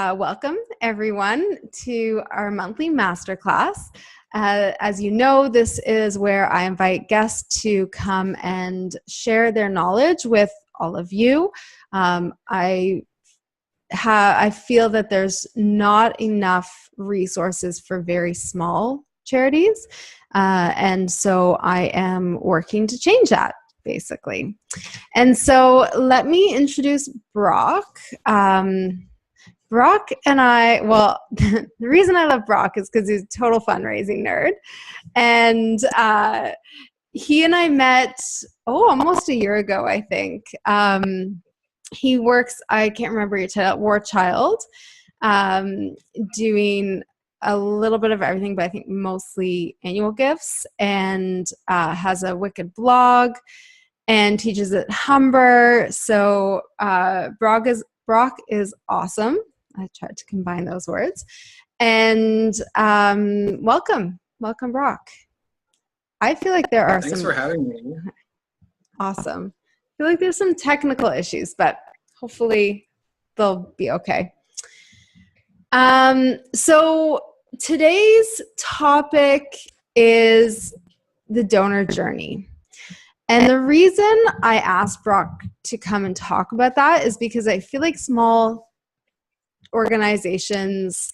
Welcome, everyone, to our monthly masterclass. As you know, this is where I invite guests to come and share their knowledge with all of you. I feel that there's not enough resources for very small charities, and so I am working to change that, basically. And so let me introduce Brock. Brock and I, well, the reason I love Brock is because he's a total fundraising nerd. And he and I met, almost a year ago, I think. He works, I can't remember your title, War Child, doing a little bit of everything, but I think mostly annual gifts, and has a wicked blog and teaches at Humber. So Brock is awesome. I tried to combine those words. And welcome, Brock. I feel like there are Thanks for having me. Awesome. I feel like there's some technical issues, but hopefully they'll be okay. So today's topic is the donor journey. And the reason I asked Brock to come and talk about that is because I feel like small organizations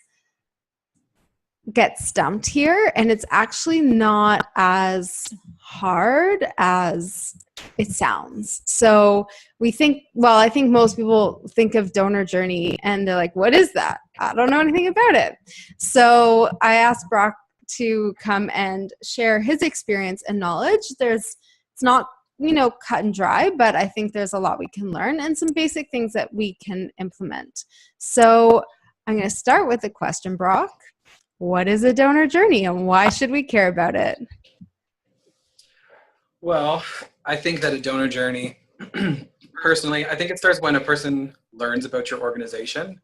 get stumped here, and it's actually not as hard as it sounds. So I think most people think of donor journey and they're like, what is that? I don't know anything about it. So I asked Brock to come and share his experience and knowledge. It's not cut and dry, but I think there's a lot we can learn and some basic things that we can implement. So I'm going to start with a question, Brock. What is a donor journey and why should we care about it? Well, I think that a donor journey, personally, I think it starts when a person learns about your organization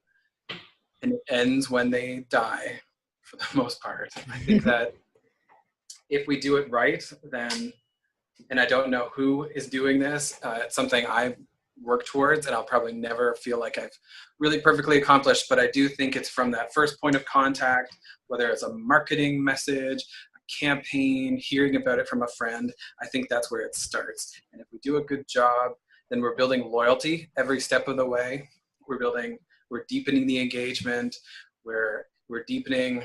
and it ends when they die, for the most part. I think that if we do it right, then, and I don't know who is doing this, it's something I work towards and I'll probably never feel like I've really perfectly accomplished, but I do think it's from that first point of contact, whether it's a marketing message, a campaign, hearing about it from a friend. I think that's where it starts. And if we do a good job, then we're building loyalty every step of the way. We're deepening the engagement, we're deepening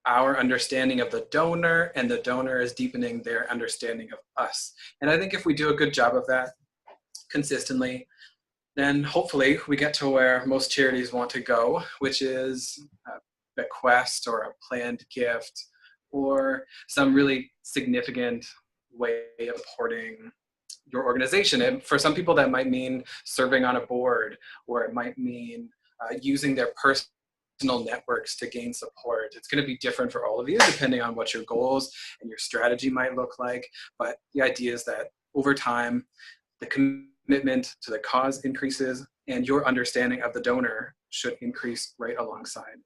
our understanding of the donor, and the donor is deepening their understanding of us. And I think if we do a good job of that consistently, then hopefully we get to where most charities want to go, which is a bequest or a planned gift or some really significant way of supporting your organization. And for some people that might mean serving on a board, or it might mean using their personal networks to gain support. It's going to be different for all of you depending on what your goals and your strategy might look like. But the idea is that over time, the commitment to the cause increases and your understanding of the donor should increase right alongside.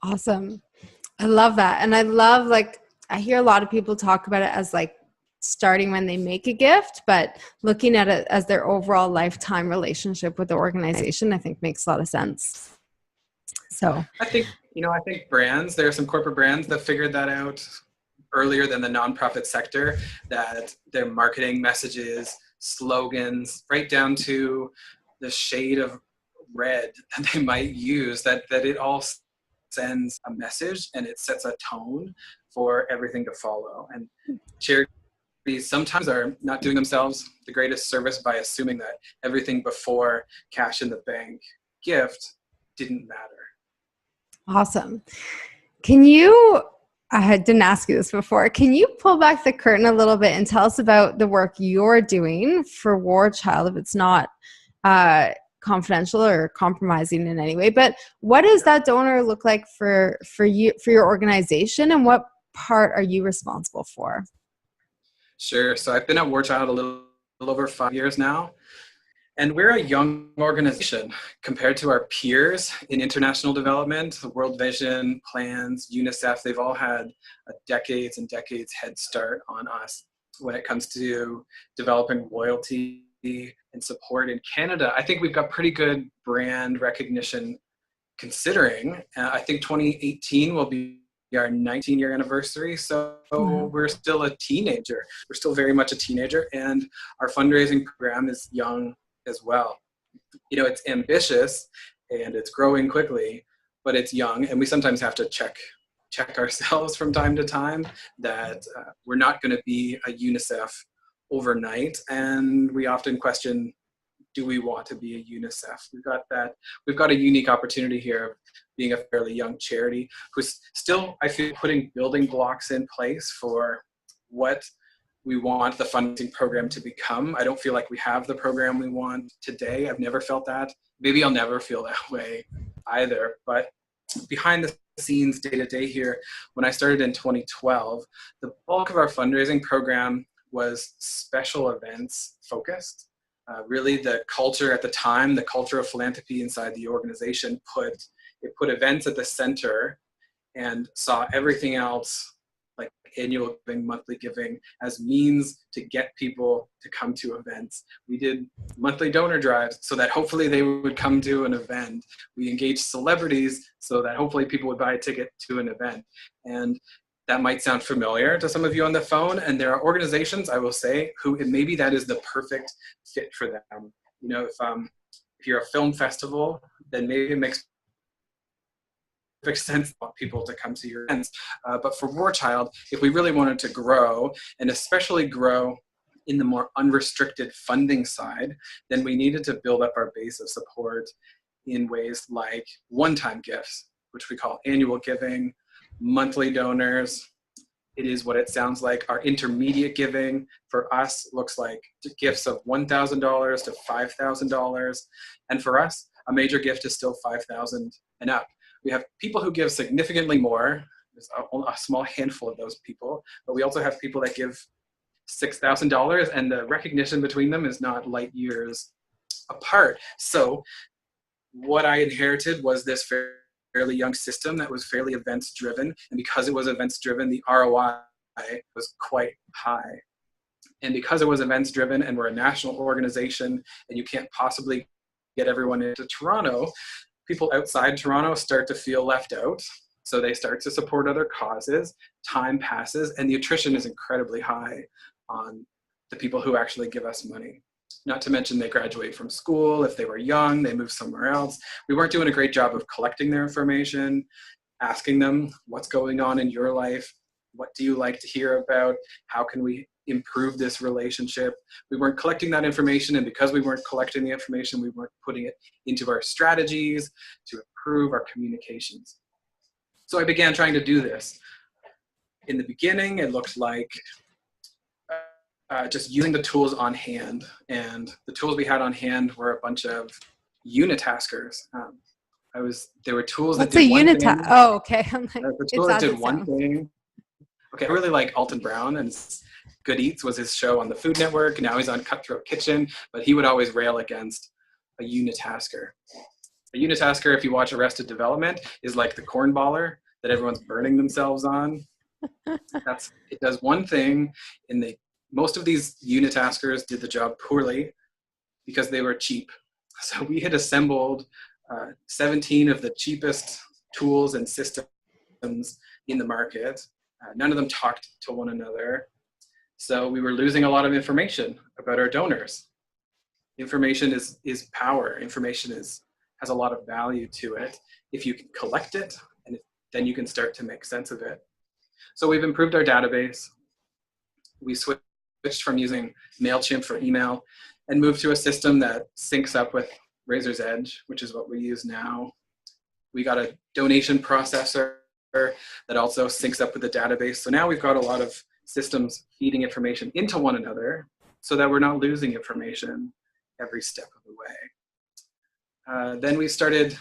Awesome. I love that. And I love, I hear a lot of people talk about it as starting when they make a gift, but looking at it as their overall lifetime relationship with the organization, I think makes a lot of sense. So I think brands, there are some corporate brands that figured that out earlier than the nonprofit sector, that their marketing messages, slogans, right down to the shade of red that they might use, that it all sends a message and it sets a tone for everything to follow. And charities sometimes are not doing themselves the greatest service by assuming that everything before cash in the bank gift didn't matter. Awesome. I didn't ask you this before. Can you pull back the curtain a little bit and tell us about the work you're doing for War Child, if it's not confidential or compromising in any way? But what does that donor look like for you, for your organization, and what part are you responsible for? Sure. So I've been at War Child a little over 5 years now. And we're a young organization compared to our peers in international development. World Vision, Plans, UNICEF, they've all had a decades and decades head start on us when it comes to developing loyalty and support in Canada. I think we've got pretty good brand recognition considering, I think 2018 will be our 19-year anniversary. So we're still a teenager. We're still very much a teenager, and our fundraising program is young as well. You know, it's ambitious and it's growing quickly, but it's young, and we sometimes have to check ourselves from time to time that we're not going to be a UNICEF overnight, and we often question, do we want to be a UNICEF? We've got a unique opportunity here of being a fairly young charity who's still, I feel, putting building blocks in place for what we want the fundraising program to become. I don't feel like we have the program we want today. I've never felt that. Maybe I'll never feel that way either. But behind the scenes, day to day here, when I started in 2012, the bulk of our fundraising program was special events focused. Really, the culture at the time, the culture of philanthropy inside the organization put events at the center and saw everything else, like annual giving, monthly giving, as means to get people to come to events. We did monthly donor drives so that hopefully they would come to an event. We engaged celebrities so that hopefully people would buy a ticket to an event. And that might sound familiar to some of you on the phone, and there are organizations, I will say, who maybe that is the perfect fit for them. You know, if you're a film festival, then maybe it makes perfect sense for people to come to your events. But for War Child, if we really wanted to grow, and especially grow in the more unrestricted funding side, then we needed to build up our base of support in ways like one-time gifts, which we call annual giving, monthly donors. It is what it sounds like. Our intermediate giving for us looks like gifts of $1,000 to $5,000. And for us, a major gift is still $5,000 and up. We have people who give significantly more. There's a small handful of those people, but we also have people that give $6,000, and the recognition between them is not light years apart. So what I inherited was this fairly young system that was fairly events driven, and because it was events driven, the ROI was quite high. And because it was events driven and we're a national organization and you can't possibly get everyone into Toronto, people outside Toronto start to feel left out. So they start to support other causes. Time passes, and the attrition is incredibly high on the people who actually give us money. Not to mention they graduate from school. If they were young, they move somewhere else. We weren't doing a great job of collecting their information, asking them what's going on in your life. What do you like to hear about? How can we improve this relationship? We weren't collecting that information, and because we weren't collecting the information, we weren't putting it into our strategies to improve our communications. So I began trying to do this. In the beginning, it looked like just using the tools on hand. And the tools we had on hand were a bunch of unitaskers. There were tools that did one thing. Oh, okay. I'm like, the tool that did one thing. Okay, I really like Alton Brown, and Good Eats was his show on the Food Network. Now he's on Cutthroat Kitchen, but he would always rail against a unitasker. A unitasker, if you watch Arrested Development, is like the cornballer that everyone's burning themselves on. It does one thing, and most of these unitaskers did the job poorly because they were cheap. So we had assembled 17 of the cheapest tools and systems in the market. None of them talked to one another. So we were losing a lot of information about our donors. Information is power. Information has a lot of value to it. If you can collect it, and then you can start to make sense of it. So we've improved our database. We switched from using MailChimp for email and moved to a system that syncs up with Razor's Edge, which is what we use now. We got a donation processor that also syncs up with the database. So now we've got a lot of systems feeding information into one another so that we're not losing information every step of the way. Then we started,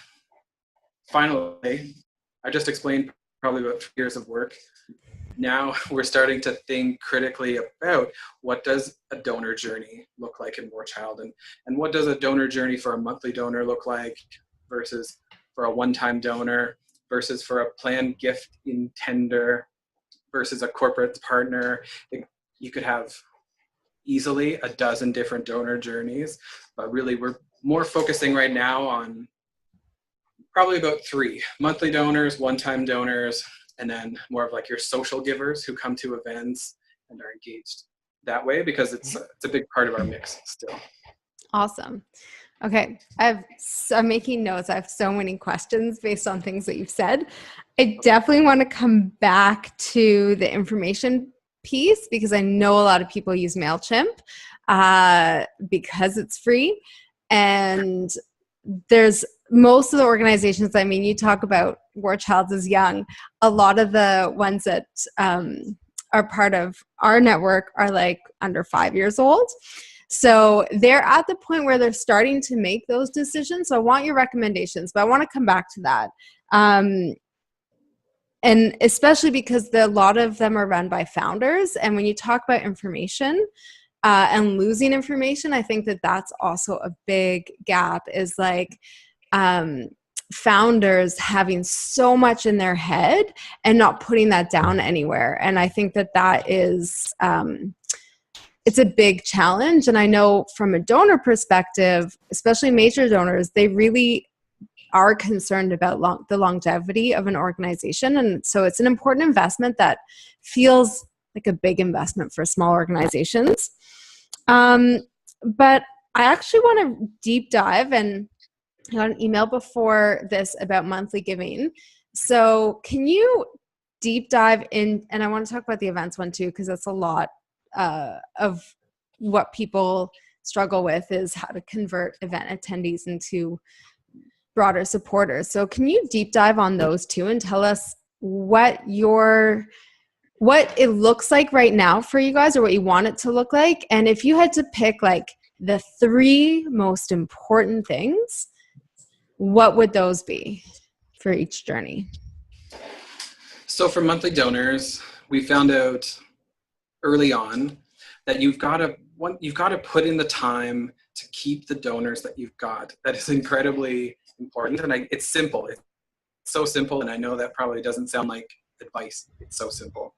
finally, I just explained probably about 3 years of work. Now we're starting to think critically about what does a donor journey look like in War Child, and what does a donor journey for a monthly donor look like versus for a one-time donor versus for a planned gift in tender versus a corporate partner. You could have easily a dozen different donor journeys, but really we're more focusing right now on Probably about 3: monthly donors, one-time donors, and then more of like your social givers who come to events and are engaged that way, because it's a big part of our mix still. Awesome. Okay, I'm making notes. I have so many questions based on things that you've said. I definitely want to come back to the information piece, because I know a lot of people use MailChimp because it's free. And there's most of the organizations, I mean, you talk about War Child is Young. A lot of the ones that are part of our network are like under 5 years old. So they're at the point where they're starting to make those decisions. So I want your recommendations, but I want to come back to that. And especially because a lot of them are run by founders. And when you talk about information and losing information, I think that that's also a big gap, is like founders having so much in their head and not putting that down anywhere. And I think that that is... it's a big challenge. And I know from a donor perspective, especially major donors, they really are concerned about the longevity of an organization. And so it's an important investment that feels like a big investment for small organizations. But I actually want to deep dive, and I got an email before this about monthly giving. So can you deep dive in, and I want to talk about the events one too, because that's a lot of what people struggle with, is how to convert event attendees into broader supporters. So can you deep dive on those two and tell us what it looks like right now for you guys, or what you want it to look like? And if you had to pick like the 3 most important things, what would those be for each journey? So for monthly donors, we found out early on that you've got to put in the time to keep the donors that you've got. That is incredibly important. And it's simple. It's so simple. And I know that probably doesn't sound like advice. It's so simple.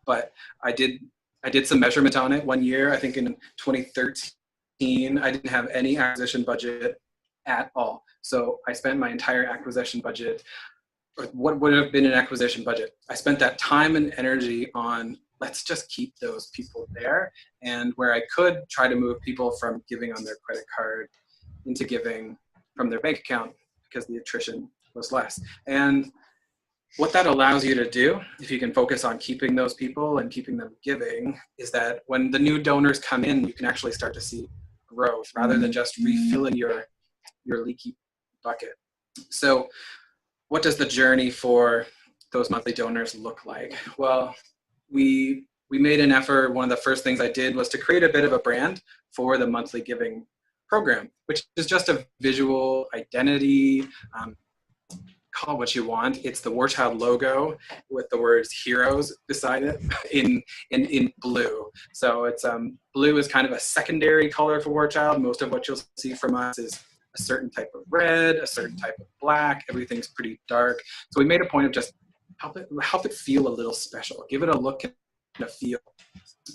But I did some measurement on it one year. I think in 2013, I didn't have any acquisition budget at all. So I spent my entire acquisition budget, or what would have been an acquisition budget. I spent that time and energy on, let's just keep those people there. And where I could, try to move people from giving on their credit card into giving from their bank account, because the attrition was less. And what that allows you to do, if you can focus on keeping those people and keeping them giving, is that when the new donors come in, you can actually start to see growth rather than just refilling your leaky bucket. So what does the journey for those monthly donors look like? Well, we made an effort. One of the first things I did was to create a bit of a brand for the monthly giving program, which is just a visual identity. Call it what you want. It's the War Child logo with the words heroes beside it in blue. So it's blue is kind of a secondary color for War Child. Most of what you'll see from us is a certain type of red, a certain type of black. Everything's pretty dark. So we made a point of just help it feel a little special. Give it a look and a feel.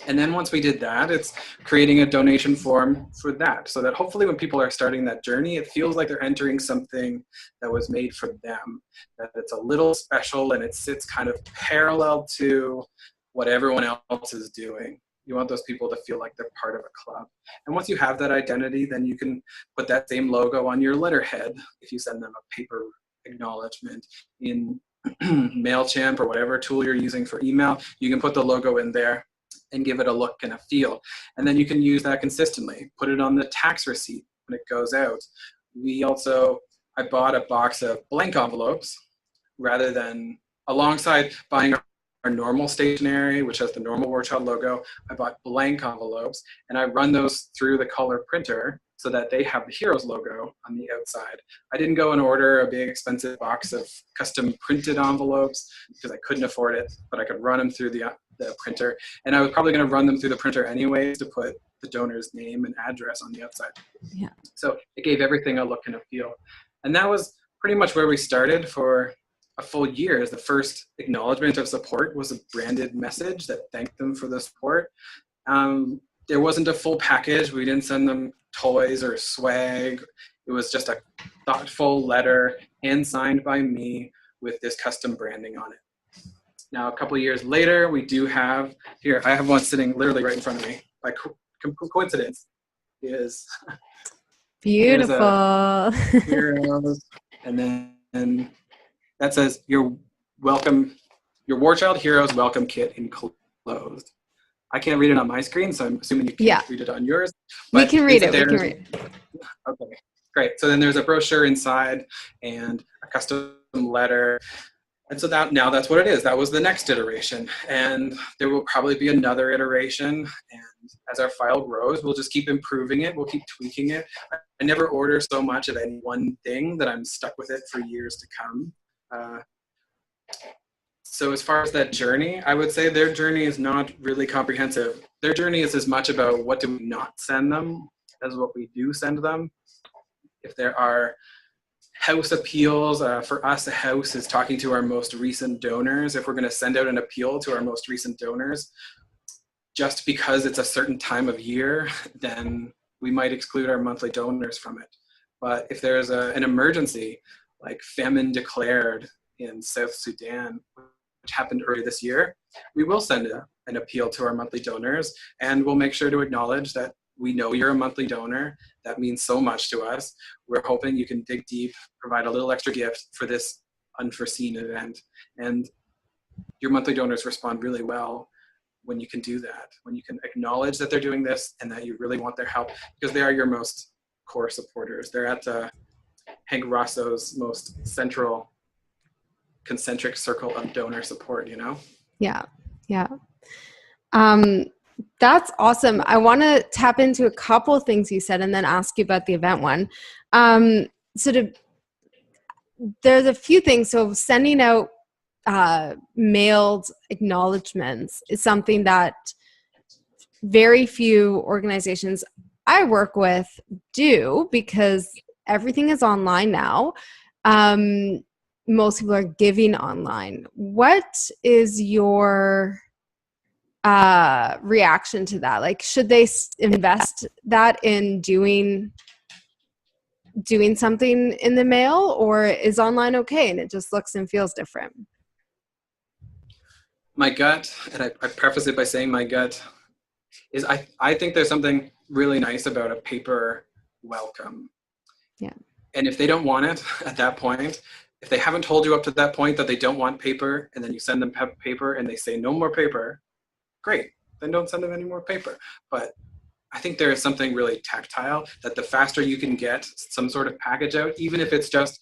And then once we did that, it's creating a donation form for that, so that hopefully when people are starting that journey, it feels like they're entering something that was made for them, that it's a little special and it sits kind of parallel to what everyone else is doing. You want those people to feel like they're part of a club. And once you have that identity, then you can put that same logo on your letterhead. If you send them a paper acknowledgement in MailChimp or whatever tool you're using for email, you can put the logo in there and give it a look and a feel. And then you can use that consistently. Put it on the tax receipt when it goes out. I bought a box of blank envelopes rather than, alongside buying our normal stationery, which has the normal War Child logo, I bought blank envelopes, and I run those through the color printer so that they have the Heroes logo on the outside. I didn't go and order a big expensive box of custom printed envelopes because I couldn't afford it, but I could run them through the printer. And I was probably going to run them through the printer anyways to put the donor's name and address on the outside. Yeah. So it gave everything a look and a feel. And that was pretty much where we started for a full year. As the first acknowledgement of support was a branded message that thanked them for the support. There wasn't a full package. We didn't send them toys or swag. It was just a thoughtful letter, hand signed by me with this custom branding on it. Now, a couple of years later, we do have, here, I have one sitting literally right in front of me by coincidence. Is Here's Beautiful. a heroes, and then that says your welcome, your War Child Heroes welcome kit enclosed. I can't read it on my screen, so I'm assuming you can't read it on yours. We can read it. We can read it. Okay, great. So then there's a brochure inside and a custom letter. And so now that's what it is. That was the next iteration. And there will probably be another iteration. And as our file grows, we'll just keep improving it. We'll keep tweaking it. I never order so much of any one thing that I'm stuck with it for years to come. So as far as that journey, I would say their journey is not really comprehensive. Their journey is as much about what do we not send them as what we do send them. If there are house appeals, for us, a house is talking to our most recent donors. If we're going to send out an appeal to our most recent donors, just because it's a certain time of year, then we might exclude our monthly donors from it. But if there's an emergency, like famine declared in South Sudan, which happened earlier this year, we will send an appeal to our monthly donors, and we'll make sure to acknowledge that we know you're a monthly donor. That means so much to us. We're hoping you can dig deep, provide a little extra gift for this unforeseen event. And your monthly donors respond really well when you can do that, when you can acknowledge that they're doing this and that you really want their help, because they are your most core supporters. They're at Hank Rosso's most central concentric circle of donor support, you know? Yeah. Yeah. That's awesome. I want to tap into a couple of things you said and then ask you about the event one. There's a few things. So sending out mailed acknowledgments is something that very few organizations I work with do, because everything is online now. Most people are giving online. What is your reaction to that? Like, should they invest that in doing something in the mail, or is online okay and it just looks and feels different? My gut, and I preface it by saying my gut, is I think there's something really nice about a paper welcome. Yeah. And if they don't want it at that point, if they haven't told you up to that point that they don't want paper, and then you send them paper and they say no more paper, great, then don't send them any more paper. But I think there is something really tactile that the faster you can get some sort of package out, even if it's just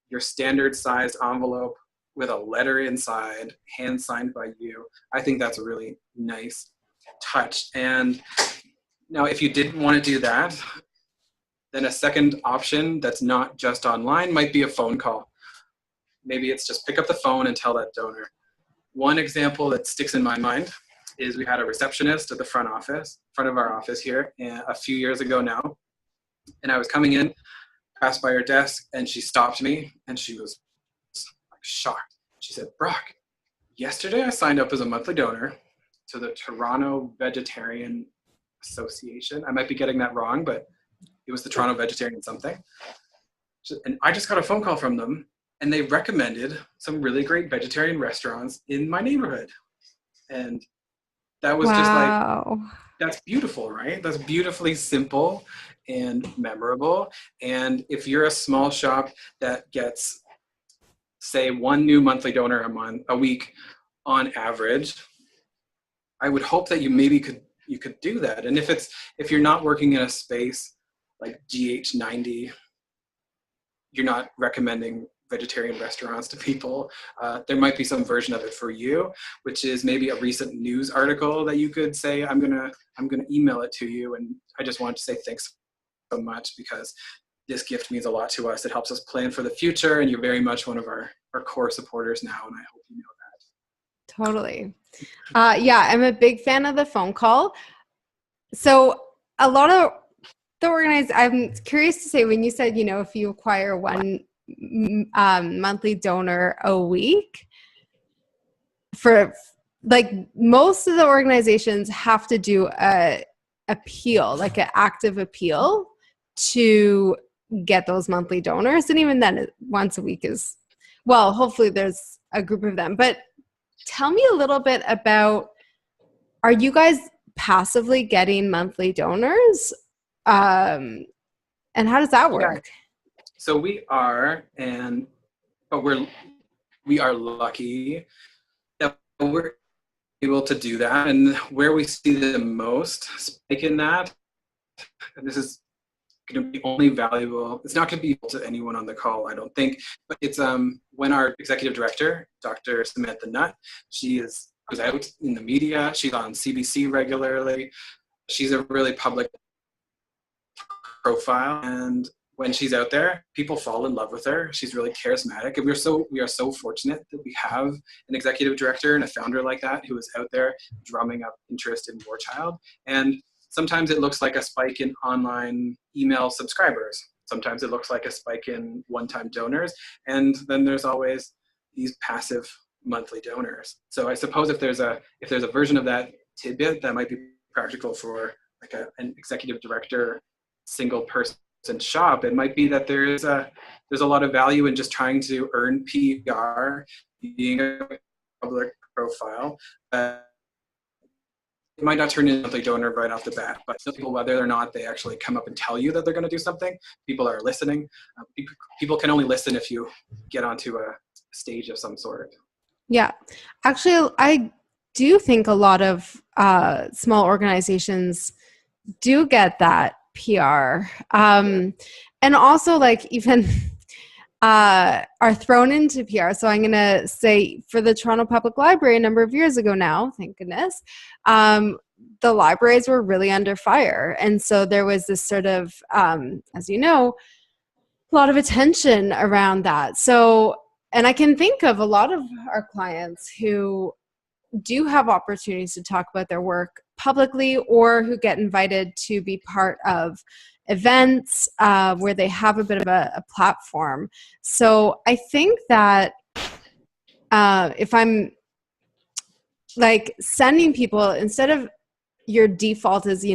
your standard sized envelope with a letter inside, hand signed by you, I think that's a really nice touch. And now if you didn't want to do that, then a second option that's not just online might be a phone call. Maybe it's just pick up the phone and tell that donor. One example that sticks in my mind is we had a receptionist at the front of our office here a few years ago now. And I was coming in, passed by her desk, and she stopped me, and she was like shocked. She said, "Brock, yesterday I signed up as a monthly donor to the Toronto Vegetarian Association." I might be getting that wrong, but it was the Toronto Vegetarian something. And I just got a phone call from them, and they recommended some really great vegetarian restaurants in my neighborhood. And that was just like, that's beautiful, right? That's beautifully simple and memorable. And if you're a small shop that gets, say, one new monthly donor a week on average, I would hope that you could do that. And if you're not working in a space like GH90, you're not recommending vegetarian restaurants to people, there might be some version of it for you, which is maybe a recent news article that you could say, I'm gonna email it to you, and I just wanted to say thanks so much because this gift means a lot to us. It helps us plan for the future, and you're very much one of our core supporters now, and I hope you know that. Totally. Yeah, I'm a big fan of the phone call. So a lot of the I'm curious to say, when you said, if you acquire one monthly donor a week, for like most of the organizations have to do a appeal, like an active appeal to get those monthly donors. And even then, once a week is, well, hopefully there's a group of them. But tell me a little bit about, are you guys passively getting monthly donors? And how does that work? Yeah. So we are, but we are lucky that we're able to do that. And where we see the most spike in that, and this is going to be only valuable, it's not going to be to anyone on the call, I don't think, but it's when our executive director, Dr. Samantha Nutt, she goes out in the media, she's on CBC regularly, she's a really public profile, and when she's out there, people fall in love with her. She's really charismatic, and we are so fortunate that we have an executive director and a founder like that who is out there drumming up interest in War Child. And sometimes it looks like a spike in online email subscribers. Sometimes it looks like a spike in one-time donors, and then there's always these passive monthly donors. So I suppose if there's a version of that tidbit that might be practical for like an executive director, single person shop, it might be that there's a lot of value in just trying to earn PR, being a public profile. It might not turn into a monthly donor right off the bat, but some people, whether or not they actually come up and tell you that they're going to do something, people are listening. People can only listen if you get onto a stage of some sort. Yeah, actually, I do think a lot of small organizations do get that PR, and also like even are thrown into PR. So I'm going to say for the Toronto Public Library a number of years ago now, thank goodness, the libraries were really under fire. And so there was this sort of, as you know, a lot of attention around that. So, and I can think of a lot of our clients who do have opportunities to talk about their work publicly, or who get invited to be part of events where they have a bit of a platform. So I think that if I'm like sending people, instead of your default is,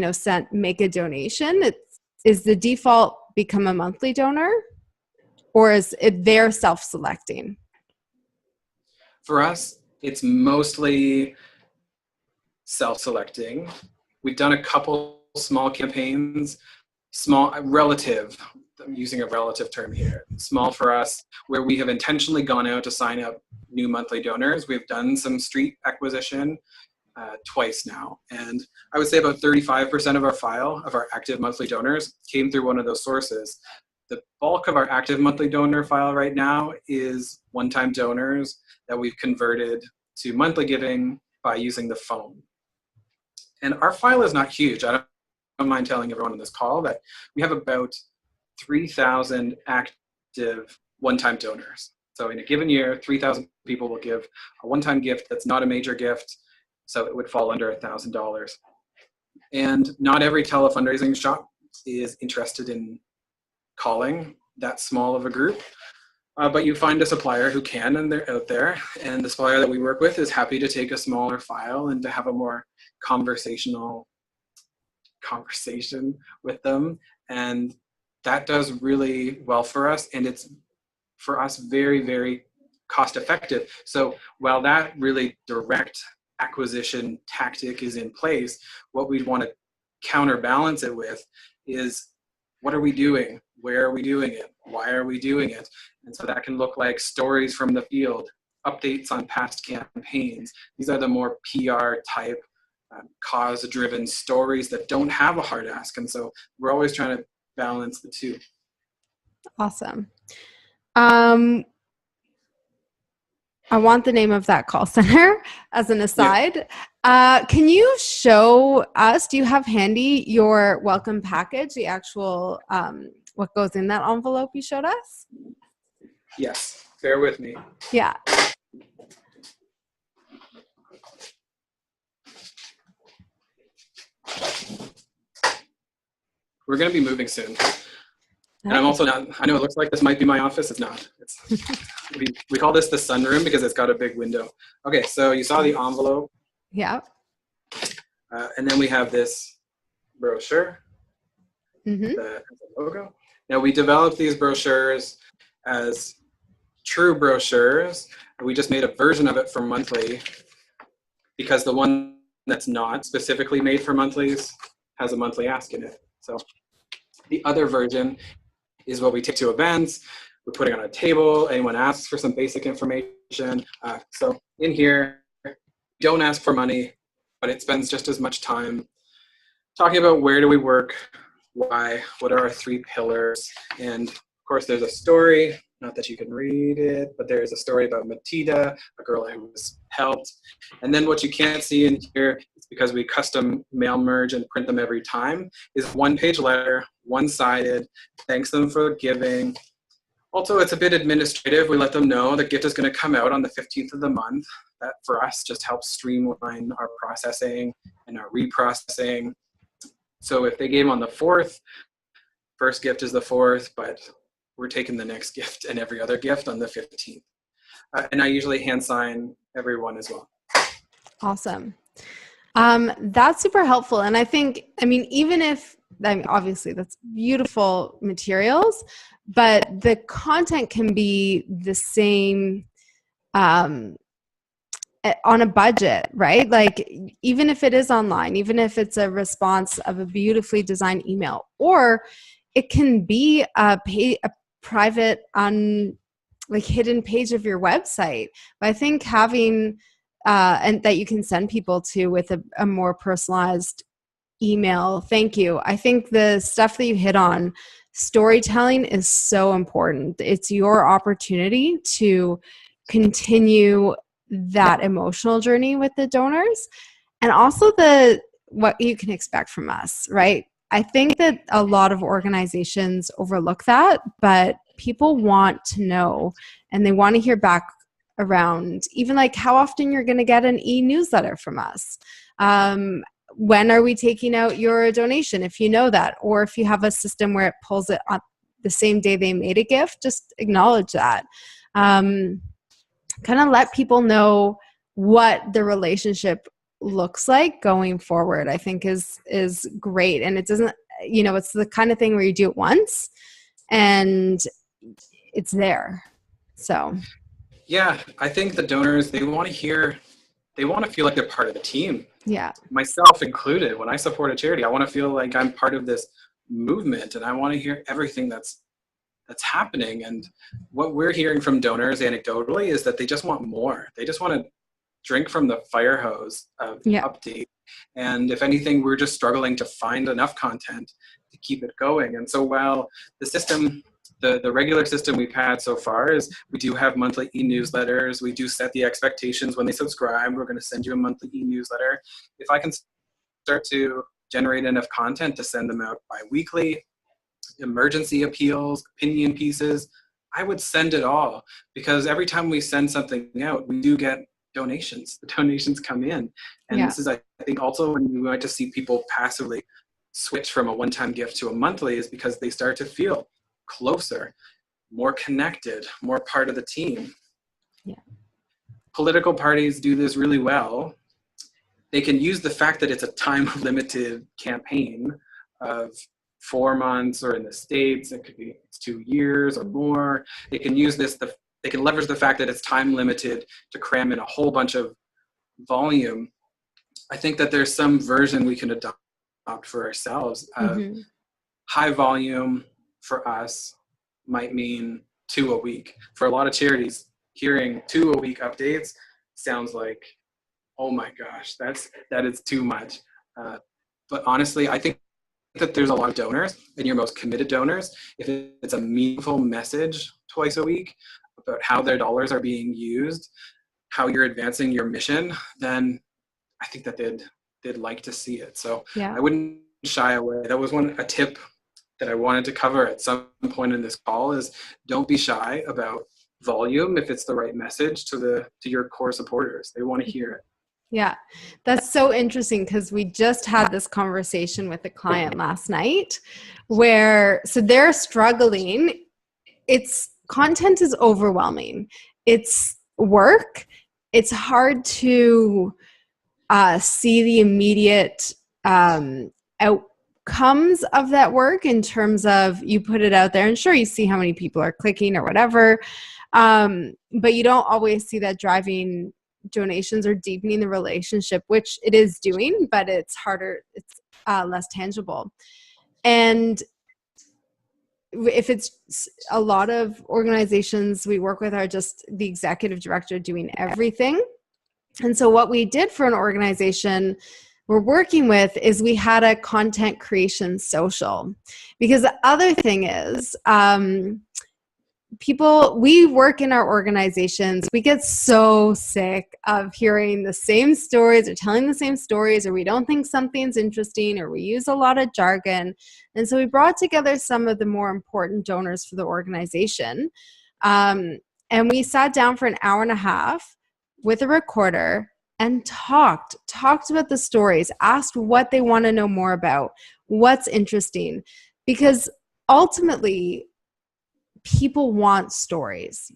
make a donation, is the default become a monthly donor, or is it they're self-selecting? For us, it's mostly self-selecting. We've done a couple small campaigns, I'm using a relative term here, small for us, where we have intentionally gone out to sign up new monthly donors. We've done some street acquisition twice now. And I would say about 35% of our active monthly donors came through one of those sources. The bulk of our active monthly donor file right now is one-time donors that we've converted to monthly giving by using the phone. And our file is not huge. I don't mind telling everyone on this call that we have about 3,000 active one-time donors. So in a given year, 3,000 people will give a one-time gift that's not a major gift, so it would fall under $1,000. And not every telefundraising shop is interested in calling that small of a group, but you find a supplier who can, and they're out there. And the supplier that we work with is happy to take a smaller file and to have a more conversation with them. And that does really well for us. And it's, for us, very, very cost effective. So while that really direct acquisition tactic is in place, what we'd want to counterbalance it with is, what are we doing? Where are we doing it? Why are we doing it? And so that can look like stories from the field, updates on past campaigns. These are the more PR type, cause-driven stories that don't have a hard ask. And so we're always trying to balance the two. Awesome. I want the name of that call center as an aside. Yeah. Can you show us, do you have handy your welcome package, the actual, what goes in that envelope you showed us? Yes, bear with me. Yeah. We're going to be moving soon. And I'm also not, I know it looks like this might be my office. It's not. We call this the sunroom because it's got a big window. Okay, so you saw the envelope. Yeah. And then we have this brochure mm-hmm. that has a logo. Now, we developed these brochures as true brochures. We just made a version of it for monthly because the one that's not specifically made for monthlies has a monthly ask in it. So the other version is what we take to events. We're putting on a table. Anyone asks for some basic information. So in here, don't ask for money, but it spends just as much time talking about where do we work, why, what are our 3 pillars, and of course there's a story, not that you can read it, but there's a story about Matida, a girl who was helped. And then what you can't see in here, is because we custom mail merge and print them every time, is 1-page letter, one-sided, thanks them for giving. Also, it's a bit administrative. We let them know the gift is going to come out on the 15th of the month. That for us just helps streamline our processing and our reprocessing. So if they gave on the 4th, first gift is the 4th, but we're taking the next gift and every other gift on the 15th. And I usually hand sign everyone as well. Awesome. That's super helpful. And I think, even if, obviously that's beautiful materials, but the content can be the same on a budget, right? Like even if it is online, even if it's a response of a beautifully designed email, or it can be a private hidden page of your website. But I think having and that you can send people to with a more personalized email. Thank you. I think the stuff that you hit on, storytelling is so important. It's your opportunity to continue that emotional journey with the donors, and also what you can expect from us, right? I think that a lot of organizations overlook that, but people want to know and they want to hear back around even like how often you're going to get an e-newsletter from us. When are we taking out your donation, if you know that, or if you have a system where it pulls it up the same day they made a gift, just acknowledge that. Kind of let people know what the relationship looks like going forward, I think is great. And it doesn't, it's the kind of thing where you do it once and it's there. So. Yeah, I think the donors, they want to feel like they're part of the team. Yeah. Myself included. When I support a charity, I want to feel like I'm part of this movement and I want to hear everything that's happening. And what we're hearing from donors anecdotally is that they just want more. They just want to drink from the fire hose of update. And if anything, we're just struggling to find enough content to keep it going. And so while the system, the regular system we've had so far is we do have monthly e-newsletters. We do set the expectations when they subscribe. We're going to send you a monthly e-newsletter. If I can start to generate enough content to send them out bi-weekly, emergency appeals, opinion pieces, I would send it all, because every time we send something out, we do get donations. The donations come in. And this is, I think, also when we want to see people passively switch from a one-time gift to a monthly is because they start to feel closer, more connected, more part of the team. Yeah. Political parties do this really well. They can use the fact that it's a time-limited campaign of 4 months, or in the States, it could be 2 years or more. They can use this, they can leverage the fact that it's time limited to cram in a whole bunch of volume. I think that there's some version we can adopt for ourselves. High volume for us might mean 2 a week. For a lot of charities, hearing 2 a week updates sounds like, oh my gosh, that is too much. But honestly, I think that there's a lot of donors, and your most committed donors, if it's a meaningful message twice a week about how their dollars are being used, how you're advancing your mission, then I think that they'd like to see it. So I wouldn't shy away. That was a tip that I wanted to cover at some point in this call, is don't be shy about volume if it's the right message to your core supporters. They want to hear it. Yeah, that's so interesting, because we just had this conversation with a client last night so they're struggling. Content is overwhelming. It's work. It's hard to see the immediate outcome outcomes of that work in terms of you put it out there and sure, you see how many people are clicking or whatever. But you don't always see that driving donations or deepening the relationship, which it is doing, but it's harder. It's less tangible. And if it's a lot of organizations we work with are just the executive director doing everything. And so what we did for an organization we're working with is we had a content creation social. Because the other thing is, we work in our organizations, we get so sick of hearing the same stories or telling the same stories, or we don't think something's interesting, or we use a lot of jargon. And so we brought together some of the more important donors for the organization. And we sat down for an hour and a half with a recorder and talked about the stories, asked what they want to know more about, what's interesting. Because ultimately, people want stories.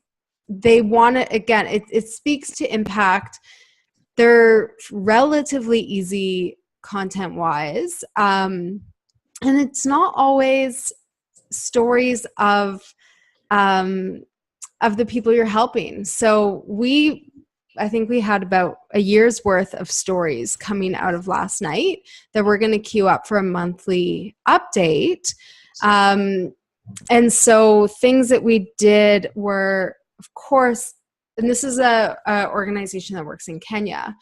They want to, again, it speaks to impact. They're relatively easy content-wise. And it's not always stories of the people you're helping. So I think we had about a year's worth of stories coming out of last night that we're going to queue up for a monthly update. And so things that we did were, of course, and this is a organization that works in Kenya.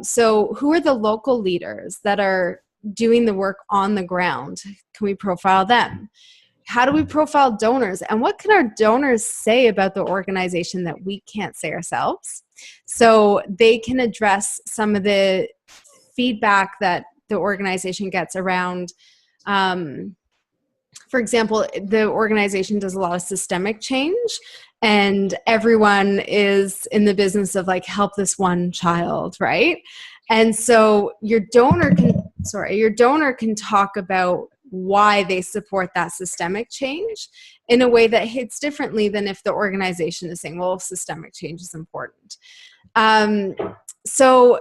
So who are the local leaders that are doing the work on the ground? Can we profile them? How do we profile donors? And what can our donors say about the organization that we can't say ourselves? So they can address some of the feedback that the organization gets around, for example, the organization does a lot of systemic change, and everyone is in the business of like, help this one child, right? And so your donor can talk about why they support that systemic change in a way that hits differently than if the organization is saying, well, systemic change is important. So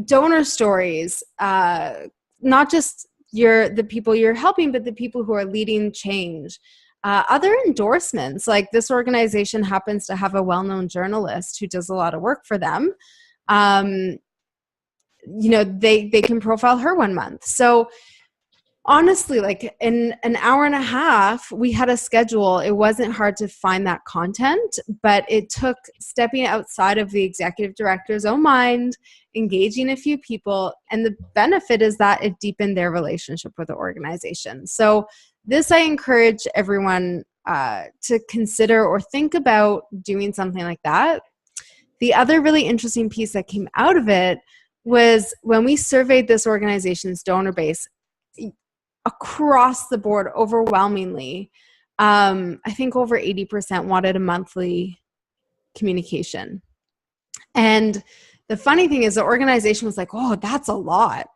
donor stories, not just the people you're helping, but the people who are leading change. Other endorsements, like this organization happens to have a well-known journalist who does a lot of work for them. They can profile her 1 month. So honestly, like in an hour and a half, we had a schedule. It wasn't hard to find that content, but it took stepping outside of the executive director's own mind, engaging a few people, and the benefit is that it deepened their relationship with the organization. So this, I encourage everyone to consider or think about doing something like that. The other really interesting piece that came out of it was when we surveyed this organization's donor base, across the board, overwhelmingly, I think over 80% wanted a monthly communication. And the funny thing is the organization was like, oh, that's a lot.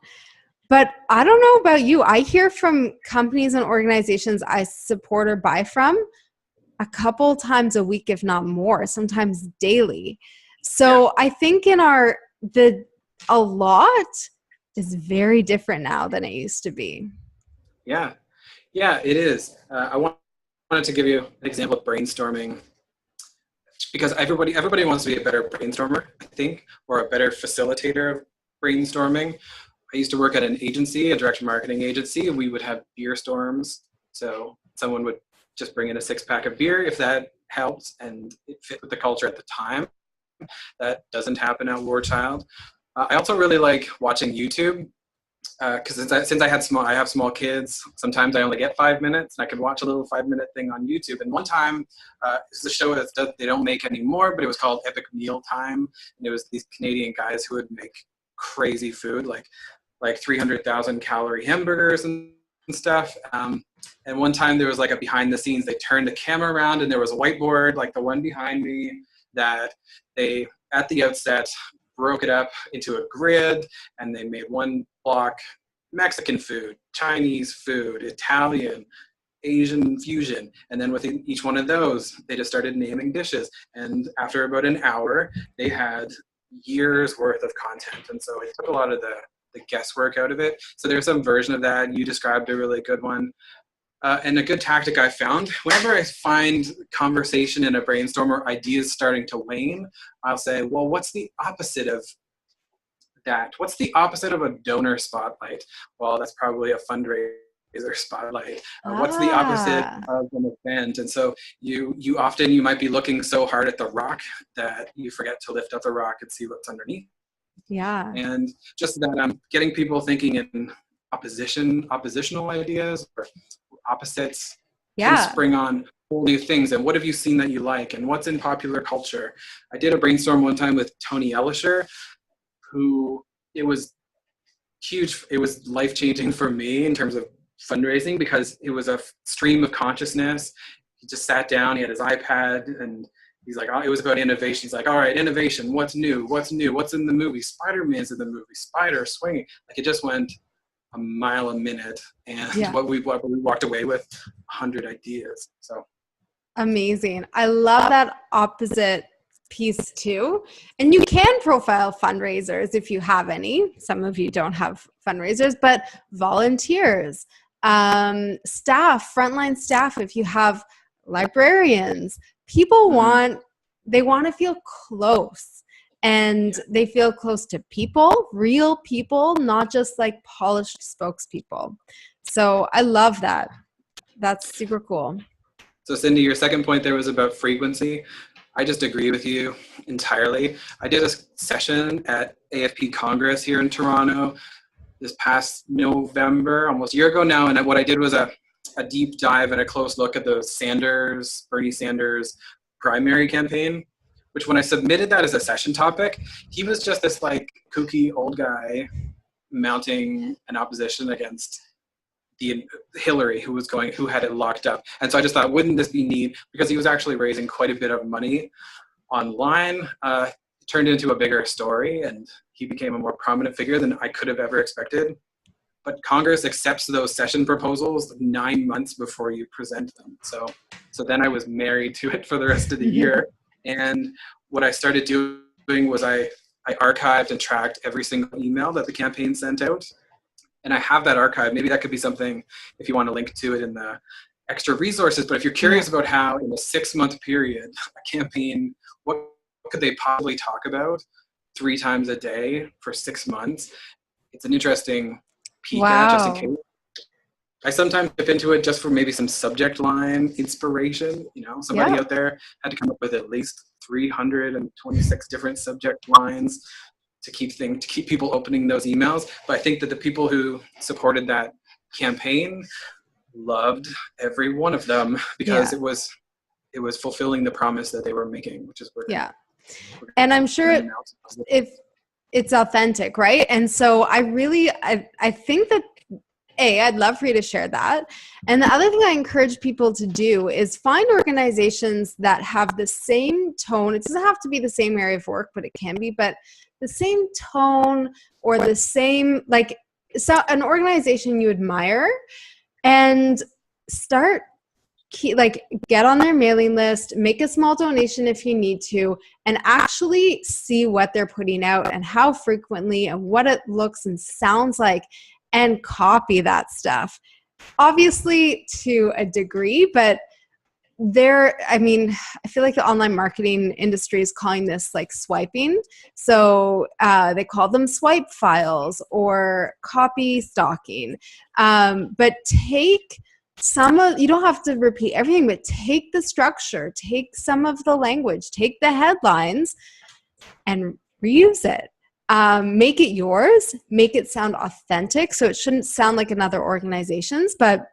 But I don't know about you. I hear from companies and organizations I support or buy from a couple times a week, if not more, sometimes daily. So I think a lot is very different now than it used to be. Yeah, it is. I wanted to give you an example of brainstorming, because everybody wants to be a better brainstormer, I think, or a better facilitator of brainstorming. I used to work at an agency, a direct marketing agency, and we would have beer storms. So someone would just bring in a 6-pack of beer if that helps and it fit with the culture at the time. That doesn't happen at War Child. I also really like watching YouTube. Because since I have small kids, sometimes I only get 5 minutes, and I could watch a little 5-minute thing on YouTube. And one time, it's a show that they don't make anymore, but it was called Epic Meal Time, and it was these Canadian guys who would make crazy food, like 300,000 calorie hamburgers and stuff. And one time there was like a behind the scenes. They turned the camera around, and there was a whiteboard, like the one behind me, that they at the outset broke it up into a grid, and they made one block Mexican food, Chinese food, Italian, Asian fusion. And then within each one of those, they just started naming dishes. And after about an hour, they had years worth of content. And so it took a lot of the the guesswork out of it. So there's some version of that. You described a really good one. And a good tactic I found, whenever I find conversation in a brainstorm or ideas starting to wane, I'll say, well, what's the opposite of that? What's the opposite of a donor spotlight? Well, that's probably a fundraiser spotlight. What's the opposite of an event? And so you might be looking so hard at the rock that you forget to lift up the rock and see what's underneath. Yeah. And just that I'm getting people thinking in oppositional ideas or opposites can spring on whole new things. And what have you seen that you like? And what's in popular culture? I did a brainstorm one time with Tony Ellisher, who it was huge. It was life-changing for me in terms of fundraising because it was a stream of consciousness. He just sat down, he had his iPad, and he's like, oh, it was about innovation. He's like, all right, innovation, what's new? What's new? What's in the movie? Spider-Man's in the movie, Spider swinging. Like it just went a mile a minute. And what we walked away with 100 ideas. So amazing. I love that opposite piece too. And you can profile fundraisers if you have any. Some of you don't have fundraisers, but volunteers, staff, frontline staff, if you have librarians, people they want to feel close, and they feel close to people, real people, not just like polished spokespeople. So I love that. That's super cool. So Cindy, your second point there was about frequency. I just agree with you entirely. I did a session at AFP Congress here in Toronto this past November, almost a year ago now, and what I did was a deep dive and a close look at the Bernie Sanders primary campaign, which when I submitted that as a session topic, he was just this like kooky old guy mounting an opposition against Hillary, who had it locked up. And so I just thought, wouldn't this be neat? Because he was actually raising quite a bit of money online. It turned into a bigger story, and he became a more prominent figure than I could have ever expected. But Congress accepts those session proposals 9 months before you present them. So then I was married to it for the rest of the year. And what I started doing was I archived and tracked every single email that the campaign sent out. And I have that archive. Maybe that could be something if you want to link to it in the extra resources. But if you're curious about how in a 6-month period, a campaign, what could they possibly talk about 3 times a day for 6 months? It's an interesting peek at, just in case. I sometimes dip into it just for maybe some subject line inspiration. Somebody out there had to come up with at least 326 different subject lines to keep people opening those emails. But I think that the people who supported that campaign loved every one of them because it was fulfilling the promise that they were making, which is where and I'm sure if it's authentic, right? And so I think that I'd love for you to share that. And the other thing I encourage people to do is find organizations that have the same tone. It doesn't have to be the same area of work, but it can be, but the same tone or the same, an organization you admire, and get on their mailing list, make a small donation if you need to, and actually see what they're putting out and how frequently and what it looks and sounds like, and copy that stuff. Obviously to a degree, but I feel like the online marketing industry is calling this like swiping. So they call them swipe files or copy stalking. But take you don't have to repeat everything, but take the structure, take some of the language, take the headlines and reuse it. Make it yours, make it sound authentic. So it shouldn't sound like another organization's, but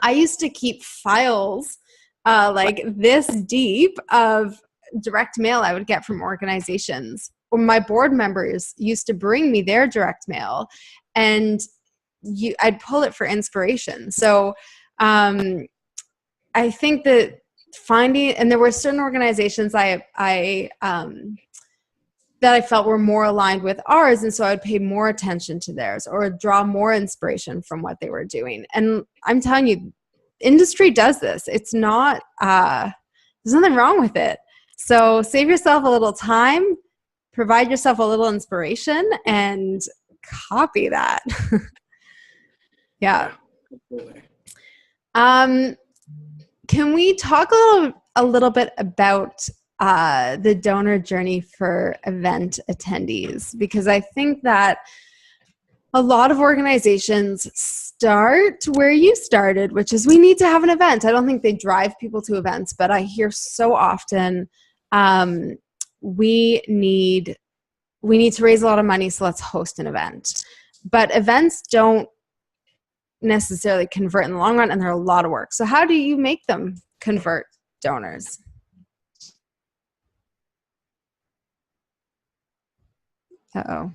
I used to keep files like this deep of direct mail I would get from organizations. Or my board members used to bring me their direct mail, and I'd pull it for inspiration. So I think that and there were certain organizations that I felt were more aligned with ours, and so I would pay more attention to theirs or draw more inspiration from what they were doing. And I'm telling you, industry does this. It's not, there's nothing wrong with it. So save yourself a little time, provide yourself a little inspiration, and copy that. Yeah. Absolutely. Can we talk a little bit about the donor journey for event attendees? Because I think that a lot of organizations start where you started, which is we need to have an event. I don't think they drive people to events, but I hear so often we need to raise a lot of money, so let's host an event. But events don't necessarily convert in the long run, and they're a lot of work. So how do you make them convert donors? Uh-oh.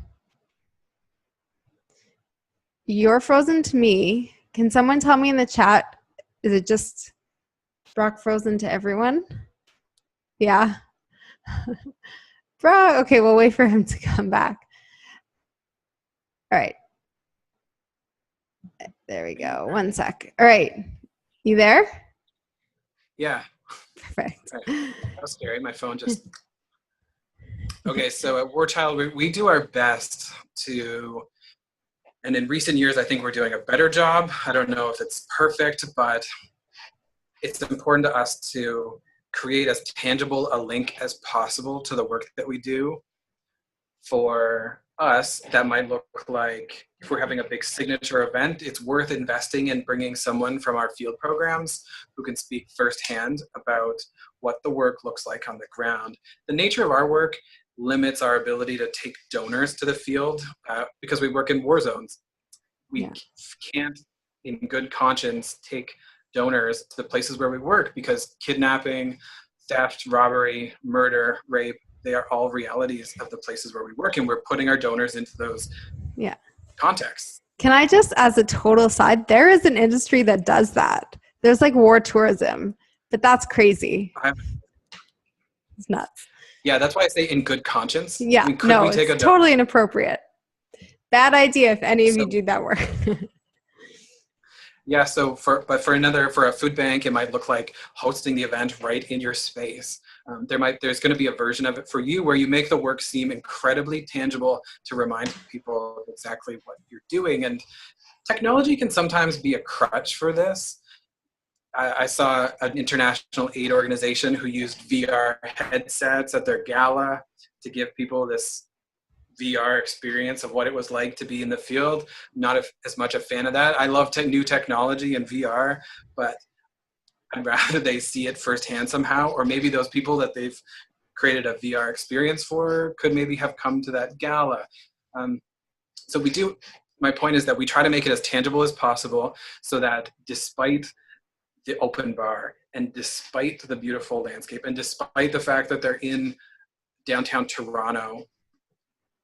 You're frozen to me. Can someone tell me in the chat, is it just Brock frozen to everyone? Yeah. Brock, okay, we'll wait for him to come back. All right. There we go. One sec. All right. You there? Yeah. Perfect. That was scary. My phone just... Okay, so at War Child, we do our best to, and in recent years, I think we're doing a better job. I don't know if it's perfect, but it's important to us to create as tangible a link as possible to the work that we do. For us, that might look like if we're having a big signature event, it's worth investing in bringing someone from our field programs who can speak firsthand about what the work looks like on the ground. The nature of our work limits our ability to take donors to the field because we work in war zones. We can't, in good conscience, take donors to the places where we work because kidnapping, theft, robbery, murder, rape, they are all realities of the places where we work, and we're putting our donors into those contexts. Can I just, as a total aside, there is an industry that does that. There's like war tourism, but that's crazy. It's nuts. Yeah, that's why I say in good conscience. Yeah, I mean, could we take it's totally inappropriate. Bad idea if any of you do that work. Yeah, so for a food bank, it might look like hosting the event right in your space. There's going to be a version of it for you where you make the work seem incredibly tangible to remind people exactly what you're doing. And technology can sometimes be a crutch for this. I saw an international aid organization who used VR headsets at their gala to give people this VR experience of what it was like to be in the field. Not as much a fan of that. I love new technology and VR, but I'd rather they see it firsthand somehow, or maybe those people that they've created a VR experience for could maybe have come to that gala. So my point is that we try to make it as tangible as possible so that despite the open bar and despite the beautiful landscape and despite the fact that they're in downtown Toronto,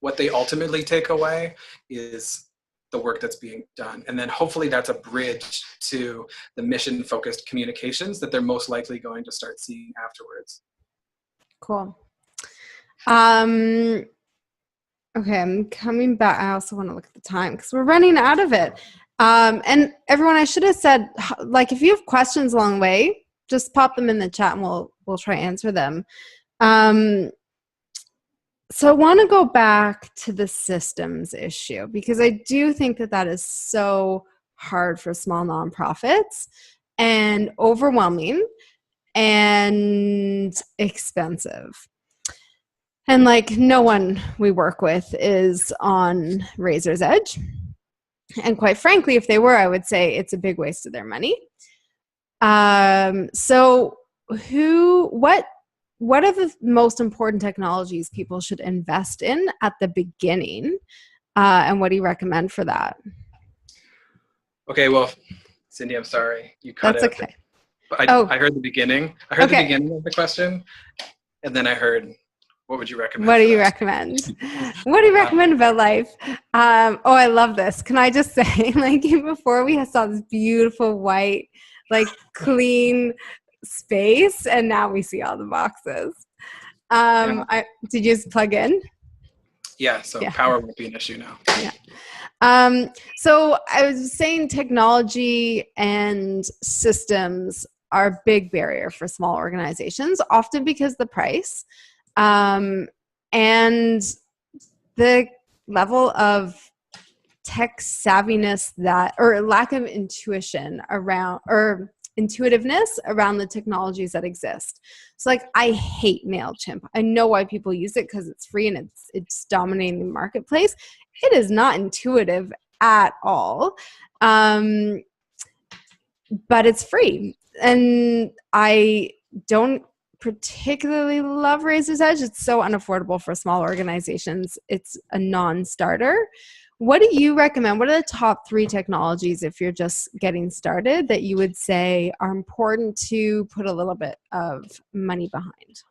what they ultimately take away is the work that's being done. And then hopefully that's a bridge to the mission-focused communications that they're most likely going to start seeing afterwards. Cool. Okay, I'm coming back. I also want to look at the time because we're running out of it. And everyone, I should have said, like, if you have questions along the way, just pop them in the chat and we'll try to answer them. So I want to go back to the systems issue because I do think that is so hard for small nonprofits and overwhelming and expensive. And like no one we work with is on razor's edge. And quite frankly, if they were, I would say it's a big waste of their money. So what are the most important technologies people should invest in at the beginning? And what do you recommend for that? Okay, well, Cindy, I'm sorry. You cut That's okay. I heard the beginning. I heard the beginning of the question, and then I heard, what would you recommend? What do you recommend? What do you recommend about life? I love this. Can I just say, like, before we saw this beautiful white, like, clean space, and now we see all the boxes. Did you just plug in? Yeah, so power won't be an issue now. Yeah. So I was saying technology and systems are a big barrier for small organizations, often because the price and the level of tech savviness or lack of intuition around, or intuitiveness around the technologies that exist. So like, I hate MailChimp. I know why people use it, because it's free and it's dominating the marketplace. It is not intuitive at all. But it's free. And I don't particularly love Razor's Edge. It's so unaffordable for small organizations. It's a non-starter. What do you recommend? What are the top 3 technologies, if you're just getting started, that you would say are important to put a little bit of money behind?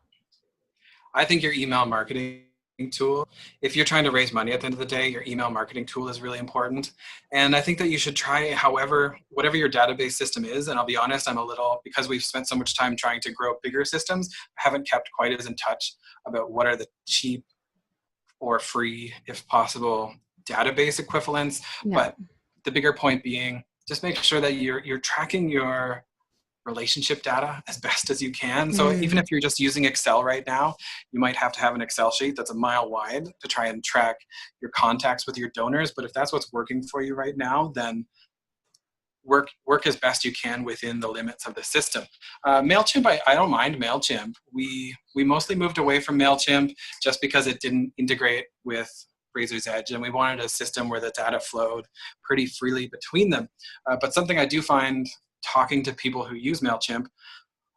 I think your email marketing tool, if you're trying to raise money at the end of the day, your email marketing tool is really important. And I think that you should try whatever your database system is. And I'll be honest, because we've spent so much time trying to grow bigger systems, I haven't kept quite as in touch about what are the cheap or free, if possible, database equivalents. Yeah. But the bigger point being, just make sure that you're tracking your relationship data as best as you can. So even if you're just using Excel right now, you might have to have an Excel sheet that's a mile wide to try and track your contacts with your donors. But if that's what's working for you right now, then work as best you can within the limits of the system. MailChimp, I don't mind MailChimp. We mostly moved away from MailChimp just because it didn't integrate with Razor's Edge, and we wanted a system where the data flowed pretty freely between them. But something I do find talking to people who use MailChimp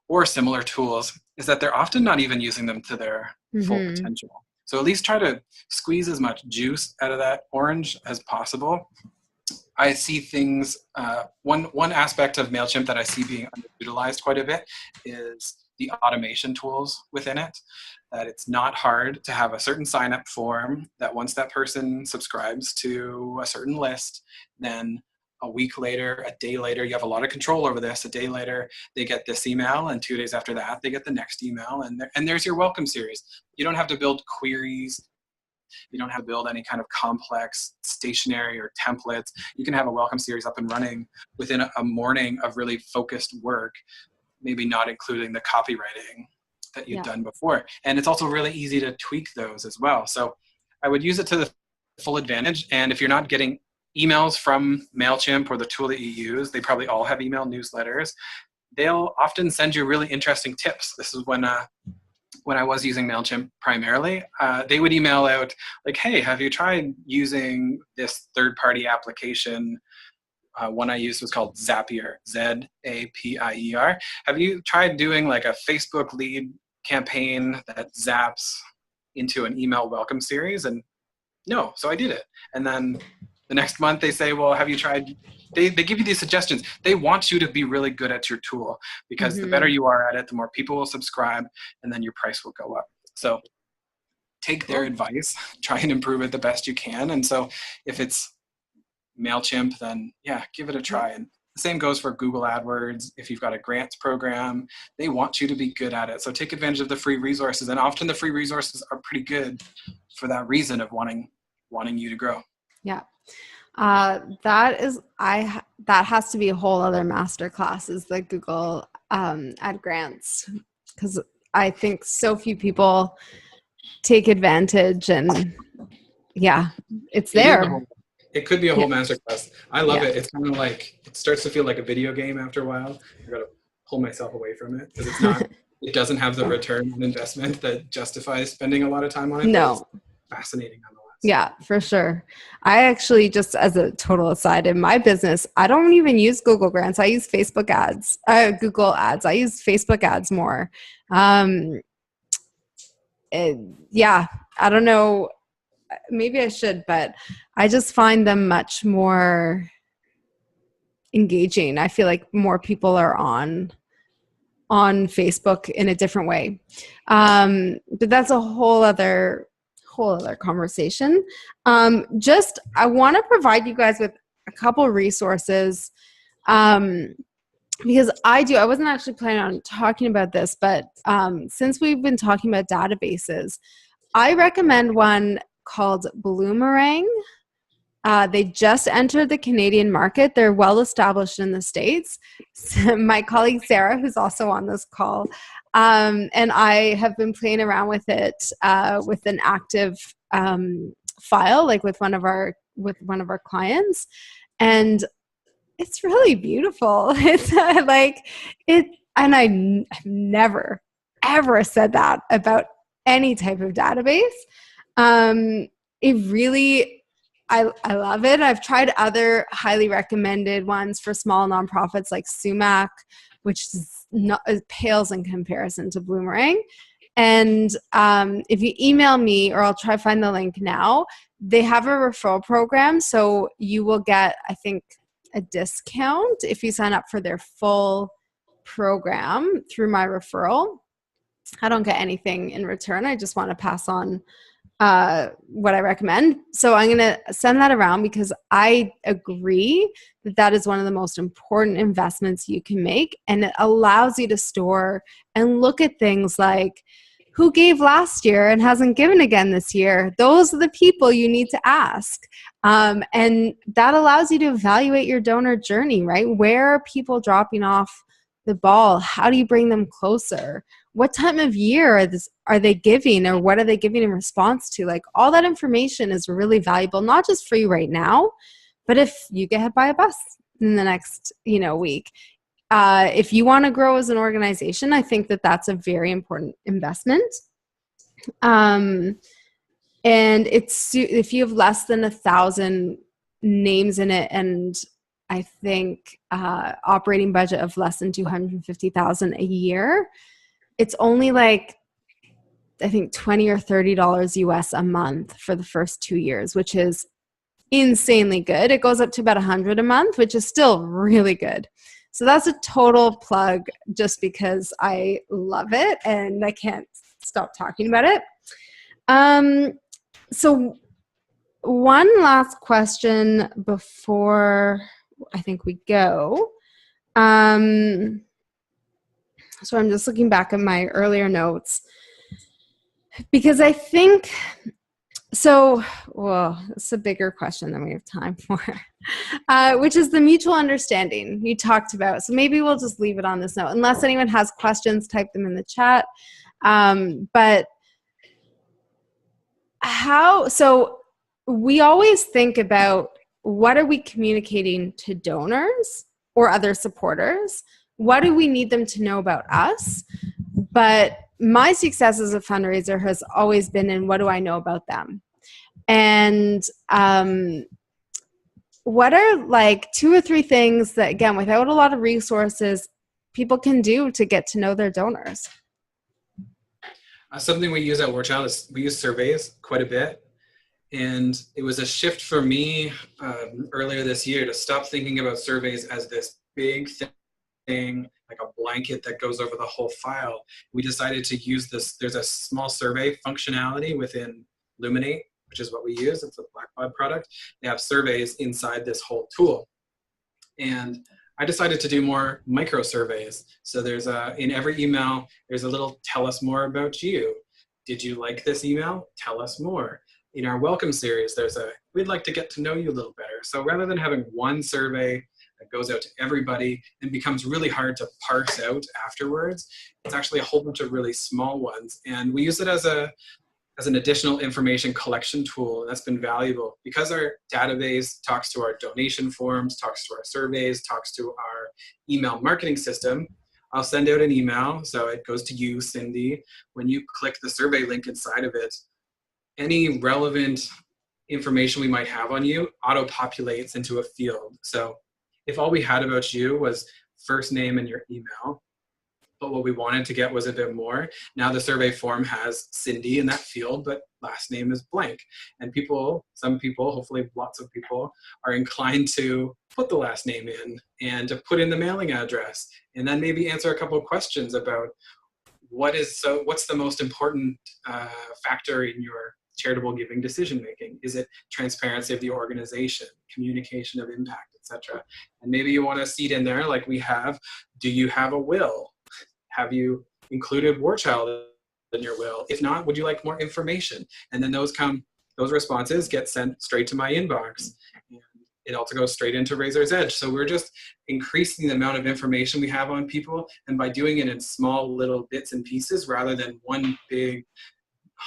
or similar tools is that they're often not even using them to their full potential. So at least try to squeeze as much juice out of that orange as possible. I see things, one aspect of MailChimp that I see being underutilized quite a bit is the automation tools within it. That it's not hard to have a certain sign-up form that once that person subscribes to a certain list, then a week later, a day later, you have a lot of control over this. A day later, they get this email, and 2 days after that, they get the next email, and there's your welcome series. You don't have to build queries. You don't have to build any kind of complex stationery or templates. You can have a welcome series up and running within a morning of really focused work, maybe not including the copywriting that you've done before. And it's also really easy to tweak those as well. So I would use it to the full advantage. And if you're not getting emails from MailChimp or the tool that you use, they probably all have email newsletters. They'll often send you really interesting tips. This is when I was using MailChimp primarily, they would email out like, hey, have you tried using this third-party application? One I used was called Zapier, Zapier. Have you tried doing like a Facebook lead campaign that zaps into an email welcome series? And no, so I did it. And then the next month they say, well, have you tried? They give you these suggestions. They want you to be really good at your tool, because the better you are at it, the more people will subscribe, and then your price will go up. So take their advice, try and improve it the best you can. And so if it's MailChimp, then give it a try. And the same goes for Google AdWords. If you've got a grants program, they want you to be good at it. So take advantage of the free resources. And often the free resources are pretty good for that reason of wanting you to grow. Yeah. That has to be a whole other masterclass, is the Google ad grants, because I think so few people take advantage, and it's there. It could be a whole masterclass. I love it. It's kind of like, it starts to feel like a video game after a while. I got to pull myself away from it, because it's not. It doesn't have the return on investment that justifies spending a lot of time on it. No. Fascinating nonetheless. Yeah, for sure. I actually, just as a total aside, in my business, I don't even use Google Grants. I use Facebook ads, Google ads. I use Facebook ads more. I don't know. Maybe I should, but I just find them much more engaging. I feel like more people are on Facebook in a different way. But that's a whole other conversation. I want to provide you guys with a couple resources, because I wasn't actually planning on talking about this, but since we've been talking about databases, I recommend one called Bloomerang. They just entered the Canadian market. They're well established in the States. My colleague Sarah, who's also on this call, and I have been playing around with it with an active file, like with one of our with one of our clients, and it's really beautiful. It's like it, and I've never ever said that about any type of database. It really, I love it. I've tried other highly recommended ones for small nonprofits like Sumac, which is not, it pales in comparison to Bloomerang. And if you email me, or I'll try to find the link now, they have a referral program. So you will get, I think, a discount if you sign up for their full program through my referral. I don't get anything in return. I just want to pass on what I recommend. So I'm going to send that around, because I agree that that is one of the most important investments you can make. And it allows you to store and look at things like who gave last year and hasn't given again this year. Those are the people you need to ask. And that allows you to evaluate your donor journey, right? Where are people dropping off the ball? How do you bring them closer? What time of year are they giving, or what are they giving in response to? Like, all that information is really valuable, not just for you right now, but if you get hit by a bus in the next, week. If you want to grow as an organization, I think that that's a very important investment. And it's, if you have less than 1,000 names in it, and I think operating budget of less than $250,000 a year, it's only like, I think $20 or $30 US a month for the first 2 years, which is insanely good. It goes up to about $100 a month, which is still really good. So that's a total plug, just because I love it and I can't stop talking about it. So one last question before I think we go. So I'm just looking back at my earlier notes, because I think, it's a bigger question than we have time for, which is the mutual understanding you talked about. So maybe we'll just leave it on this note. Unless anyone has questions, type them in the chat. But so we always think about, what are we communicating to donors or other supporters? What do we need them to know about us? But my success as a fundraiser has always been in, what do I know about them? And what are like 2 or 3 things that, again, without a lot of resources, people can do to get to know their donors? Something we use at War Child is we use surveys quite a bit. And it was a shift for me earlier this year to stop thinking about surveys as this big thing, like a blanket that goes over the whole file. We decided to use this. There's a small survey functionality within Luminate, which is what we use. It's a Blackbaud product. They have surveys inside this whole tool. And I decided to do more micro surveys. So there's in every email, there's a little tell us more about you. Did you like this email? Tell us more. In our welcome series, there's we'd like to get to know you a little better. So rather than having one survey that goes out to everybody and becomes really hard to parse out afterwards, it's actually a whole bunch of really small ones. And we use it as an additional information collection tool, and that's been valuable because our database talks to our donation forms, talks to our surveys, talks to our email marketing system. I'll send out an email, so it goes to you, Cindy. When you click the survey link inside of it, any relevant information we might have on you auto-populates into a field. So if all we had about you was first name and your email, but what we wanted to get was a bit more, now the survey form has Cindy in that field, but last name is blank. And some people, hopefully lots of people, are inclined to put the last name in and to put in the mailing address, and then maybe answer a couple of questions about what's the most important factor in your charitable giving decision making. Is it transparency of the organization, communication of impact, etc.? And maybe you want to seed in there, like we have, do you have a will? Have you included War Child in your will? If not, would you like more information? And then those responses get sent straight to my inbox. And it also goes straight into Razor's Edge. So we're just increasing the amount of information we have on people, and by doing it in small little bits and pieces rather than one big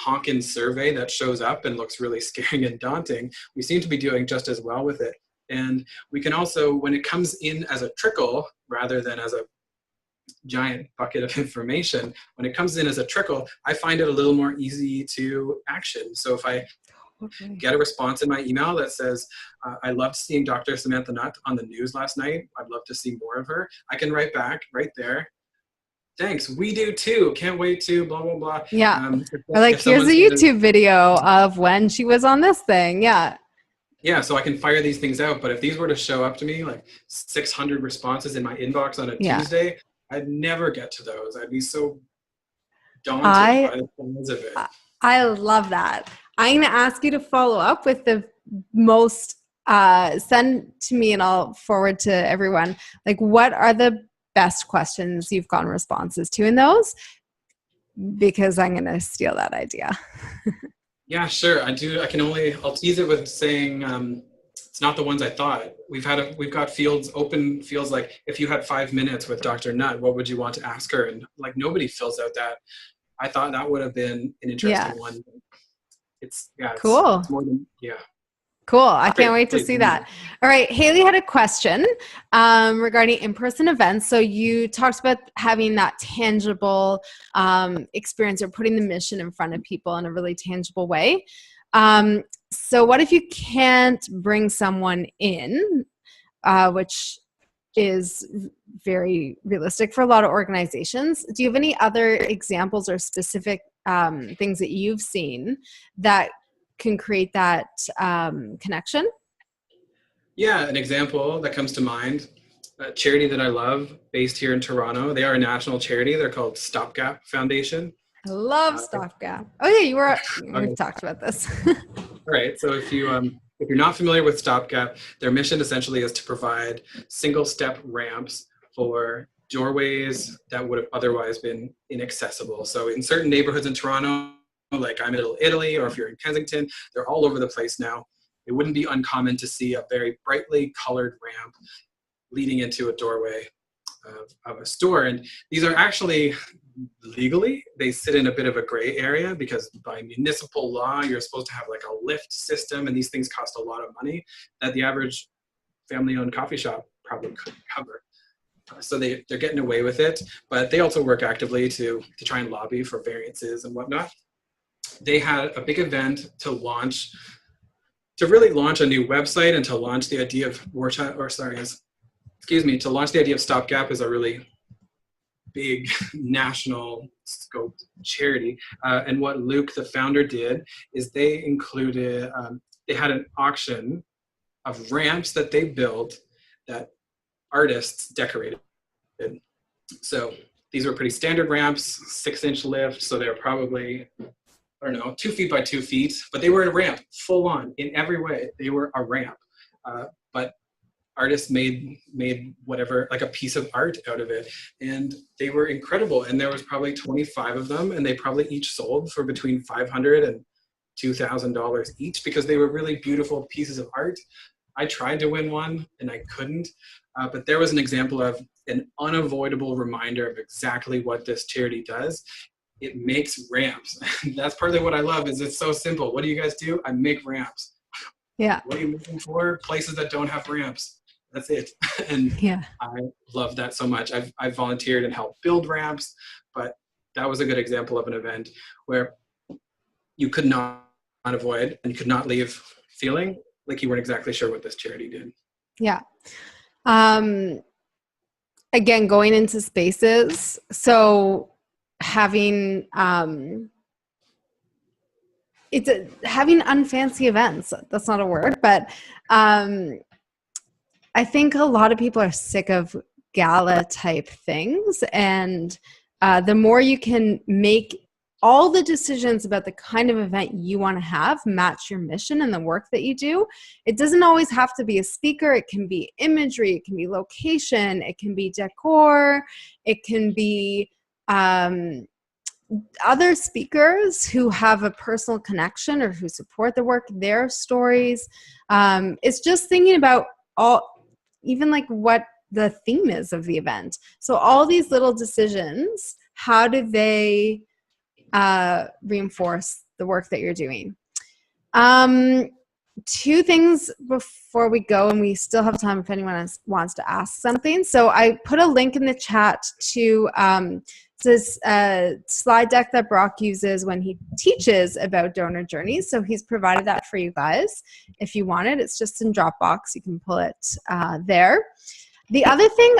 honkin' survey that shows up and looks really scary and daunting, we seem to be doing just as well with it. And we can also, when it comes in as a trickle rather than as a giant bucket of information, when it comes in as a trickle, I find it a little more easy to action. So if I get a response in my email that says, I loved seeing Dr. Samantha Nutt on the news last night, I'd love to see more of her, I can write back right there, thanks, we do too, can't wait to blah blah blah. Yeah. Or like, here's a YouTube video of when she was on this thing. Yeah, so I can fire these things out. But if these were to show up to me like 600 responses in my inbox on a Tuesday, I'd never get to those. I'd be so daunted by the size of it. I love that. I'm going to ask you to follow up with the most, send to me and I'll forward to everyone. Like, what are the best questions you've gotten responses to in those? Because I'm going to steal that idea. Yeah, sure. I'll tease it with saying, it's not the ones I thought. We've got open fields like, if you had 5 minutes with Dr. Nutt, what would you want to ask her? And like, nobody fills out that. I thought that would have been an interesting one. It's cool. It's more than, Cool. I can't wait to see that. All right. Haley had a question regarding in-person events. So you talked about having that tangible experience or putting the mission in front of people in a really tangible way. So what if you can't bring someone in, which is very realistic for a lot of organizations? Do you have any other examples or specific things that you've seen that can create that connection? Yeah, an example that comes to mind, a charity that I love based here in Toronto. They are a national charity. They're called Stopgap Foundation. I love Stopgap. Oh yeah, we've talked about this. All right, so if you're not familiar with Stopgap, their mission essentially is to provide single-step ramps for doorways that would have otherwise been inaccessible. So in certain neighborhoods in Toronto, like I'm in Little Italy, or if you're in Kensington, they're all over the place now. It wouldn't be uncommon to see a very brightly colored ramp leading into a doorway of a store. And these are actually, legally, they sit in a bit of a gray area because by municipal law, you're supposed to have like a lift system, and these things cost a lot of money that the average family-owned coffee shop probably couldn't cover. So they're getting away with it, but they also work actively to try and lobby for variances and whatnot. They had a big event to really launch a new website and to launch the idea of to launch the idea of Stopgap as a really big national scoped charity. And what Luke, the founder, did is they included, they had an auction of ramps that they built that artists decorated. So these were pretty standard ramps, 6-inch lift, so they're probably, 2 feet by 2 feet, but they were a ramp, full on, in every way. They were a ramp, but artists made whatever, like a piece of art out of it, and they were incredible. And there was probably 25 of them, and they probably each sold for between $500 and $2,000 each because they were really beautiful pieces of art. I tried to win one, and I couldn't, but there was an example of an unavoidable reminder of exactly what this charity does. It makes ramps. That's partly what I love, is it's so simple. What do you guys do? I make ramps. Yeah. What are you looking for? Places that don't have ramps. That's it. And I love that so much. I've volunteered and helped build ramps, but that was a good example of an event where you could not avoid and you could not leave feeling like you weren't exactly sure what this charity did. Yeah. Again, going into spaces. So having having unfancy events. That's not a word, but I think a lot of people are sick of gala type things, and the more you can make all the decisions about the kind of event you want to have match your mission and the work that you do. It doesn't always have to be a speaker. It can be imagery. It can be location. It can be decor. It can be other speakers who have a personal connection or who support the work, their stories. It's just thinking about even like what the theme is of the event. So all these little decisions, how do they reinforce the work that you're doing. Two things before we go, and we still have time if anyone else wants to ask something. So I put a link in the chat to this slide deck that Brock uses when he teaches about donor journeys. So he's provided that for you guys if you want it. It's just in Dropbox. You can pull it there. The other thing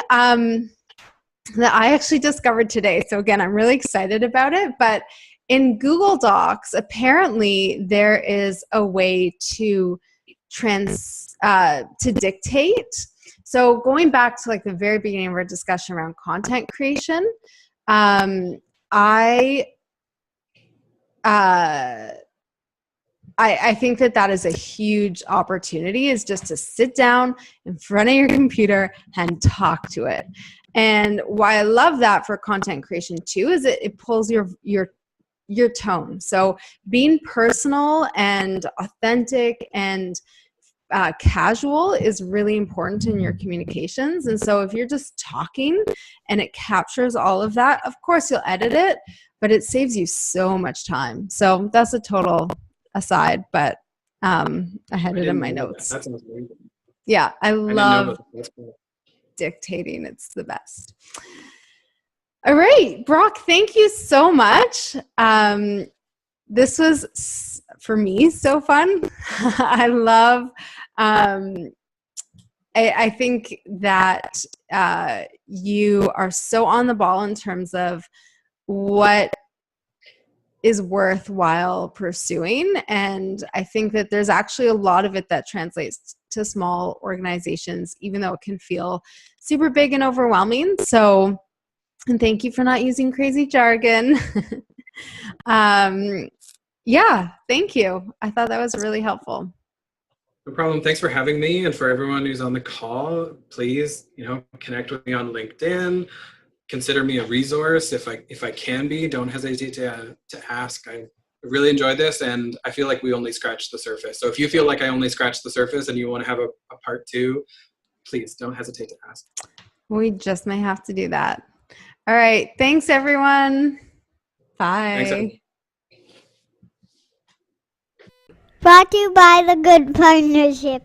that I actually discovered today, so again, I'm really excited about it, but in Google Docs, apparently there is a way to dictate. So going back to like the very beginning of our discussion around content creation, I think that is a huge opportunity, is just to sit down in front of your computer and talk to it. And why I love that for content creation too is it pulls your tone. So being personal and authentic and casual is really important in your communications. And so if you're just talking and it captures all of that, of course you'll edit it, but it saves you so much time. So that's a total aside, but I had it in my notes. That sounds amazing. Yeah, I love dictating. It's the best. All right, Brock, thank you so much. This was, for me, so fun. I love, I think that you are so on the ball in terms of what is worthwhile pursuing. And I think that there's actually a lot of it that translates to small organizations, even though it can feel super big and overwhelming. So, and thank you for not using crazy jargon. Yeah, thank you. I thought that was really helpful. No problem. Thanks for having me. And for everyone who's on the call, please, connect with me on LinkedIn. Consider me a resource if I can be. Don't hesitate to ask. I really enjoyed this, and I feel like we only scratched the surface. So if you feel like I only scratched the surface and you want to have a part two, please don't hesitate to ask. We just may have to do that. All right. Thanks, everyone. Bye. Thanks, everyone. Brought to you by the Good Partnership.